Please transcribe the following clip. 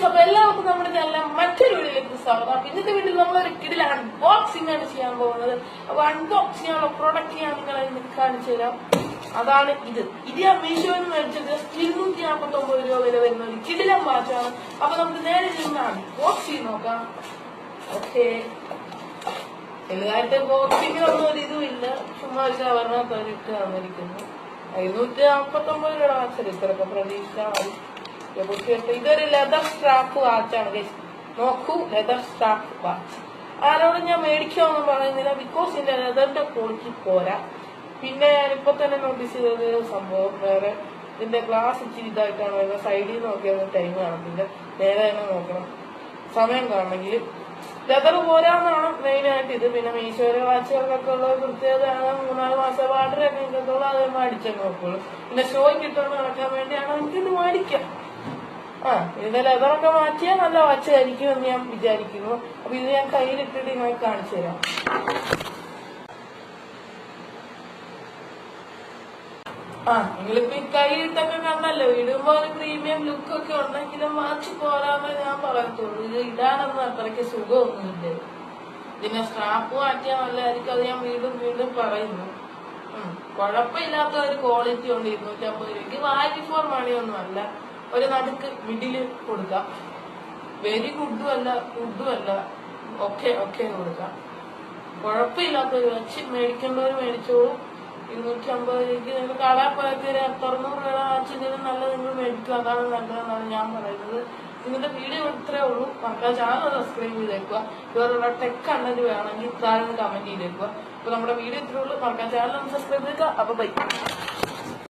അപ്പൊ എല്ലാവർക്കും നമ്മുടെ ചാനലിലെ മറ്റൊരു വീഡിയോയിലേക്ക് സ്വാഗതം. അപ്പൊ ഇന്നത്തെ വീഡിയോയിൽ നമ്മളൊരു കിടില അൺബോക്സിംഗ് ആണ് ചെയ്യാൻ പോകുന്നത്. അപ്പൊ അൺബോക്സ് ചെയ്യാനുള്ള പ്രോഡക്റ്റ് ഞാൻ നിങ്ങളെ കാണിച്ചു തരാം. അതാണ് ഇത് ഞാൻ മീഷോയിൽ മേടിച്ചത്. 249 രൂപ വില വരുന്ന ഒരു കിടിലം വാച്ചാണ്. അപ്പൊ നമുക്ക് നേരെ നിന്ന് അൺബോക്സ് ചെയ്ത് നോക്കാം. ഓക്കെ, വലുതായിട്ട് ബോക്സിങ്ങിനൊന്നും ഒരു ഇതും ഇല്ല, ചുമ്മാ ഒരു കവറിനകത്ത് ഇട്ട് തന്നിരിക്കുന്നു. 549 രൂപയുടെ വാച്ചല്ല, ഇത്രയൊക്കെ പ്രതീക്ഷിച്ചാൽ മതി. ഇതൊരു ലെതർ സ്ട്രാപ്പ് വാച്ചാണ്. നോക്കൂ, ലെതർ സ്ട്രാപ്പ് വാച്ച്. ആരോടും ഞാൻ മേടിക്കുമെന്നും പറയുന്നില്ല, ബിക്കോസ് ഇതിന്റെ ലെതറിന്റെ ക്വാളിറ്റി പോരാ. പിന്നെ ഞാനിപ്പോ തന്നെ നോട്ടീസ് ചെയ്തൊരു സംഭവം, വേറെ ഇതിന്റെ ഗ്ലാസ് ഇച്ചിരി ഇതായിട്ടാണ് വരുന്നത്. സൈഡിൽ നോക്കിയത് ടൈം കാണത്തില്ല, നേരെ തന്നെ നോക്കണം സമയം കാണണമെങ്കിൽ. ലെതർ പോരാന്നാണ് മെയിൻ ആയിട്ട് ഇത്. പിന്നെ മീശോയിലെ വാച്ചുകൾക്കൊക്കെ ഉള്ള പ്രത്യേകതയാണ് 3-4 മാസം വാട്ടറൊക്കെ കിട്ടത്തുള്ളൂ, അത് മേടിച്ചങ്ങ് നോക്കുള്ളൂ. പിന്നെ ഷോയ്ക്ക് ഇട്ടുകൊണ്ട് നടക്കാൻ വേണ്ടിയാണ് എനിക്കിത് മേടിക്കാം. ഇതിന്റെ ലെതറൊക്കെ മാറ്റിയാൽ നല്ല വാച്ചായിരിക്കും എന്ന് ഞാൻ വിചാരിക്കുന്നു. അപ്പൊ ഇത് ഞാൻ കയ്യിലിട്ടിട്ട് നിങ്ങൾക്ക് കാണിച്ചു തരാം. നിങ്ങളിപ്പോ ഈ കയ്യിലിട്ടൊക്കെ കണ്ടല്ലോ, ഇടുമ്പോ ഒരു പ്രീമിയം ലുക്കൊക്കെ ഉണ്ടെങ്കിലും വാച്ച് പോരാന്നേ ഞാൻ പറയത്തുള്ളൂ. ഇത് ഇടാനൊന്നും അത്രയ്ക്ക് സുഖമൊന്നുമില്ല. ഇതിന്റെ സ്ട്രാപ്പ് മാറ്റിയാൽ നല്ലതായിരിക്കും, അത് ഞാൻ വീണ്ടും വീണ്ടും പറയുന്നു. കുഴപ്പമില്ലാത്ത ഒരു ക്വാളിറ്റി ഉണ്ട്. 250 രൂപയ്ക്ക് വാല്യൂ ഫോർ മണിയൊന്നും അല്ല. ഒരു നടുക്ക് മിഡില് കൊടുക്കാം. വെരി ഗുഡും അല്ല ഗുഡും അല്ല, ഒക്കെ കൊടുക്കാം. കുഴപ്പമില്ലാത്തൊരു വാച്ച്. മേടിക്കേണ്ടവർ മേടിച്ചോളൂ. 250 രൂപയ്ക്ക് നിങ്ങൾ കടയിൽ പോയക്ക് 600 രൂപ വാച്ച് ഇതിന് നല്ലത് നിങ്ങൾ മേടിക്കും. അതാണ് നല്ലതെന്നാണ് ഞാൻ പറയുന്നത്. നിങ്ങളുടെ വീഡിയോ ഇത്രേ ഉള്ളൂ. മറക്കാതെ ചാനൽ സബ്സ്ക്രൈബ് ചെയ്തേക്കുക. വേറെയുള്ള ടെക് കണ്ടന്റ് വേണമെങ്കിൽ താഴെ കമന്റ് ചെയ്തേക്കുക. അപ്പൊ നമ്മുടെ വീഡിയോ ഇത്രേ ഉള്ളൂ. മറക്കാതെ ചാനൽ സബ്സ്ക്രൈബ് ചെയ്തേക്കുക. അപ്പൊ ബൈ.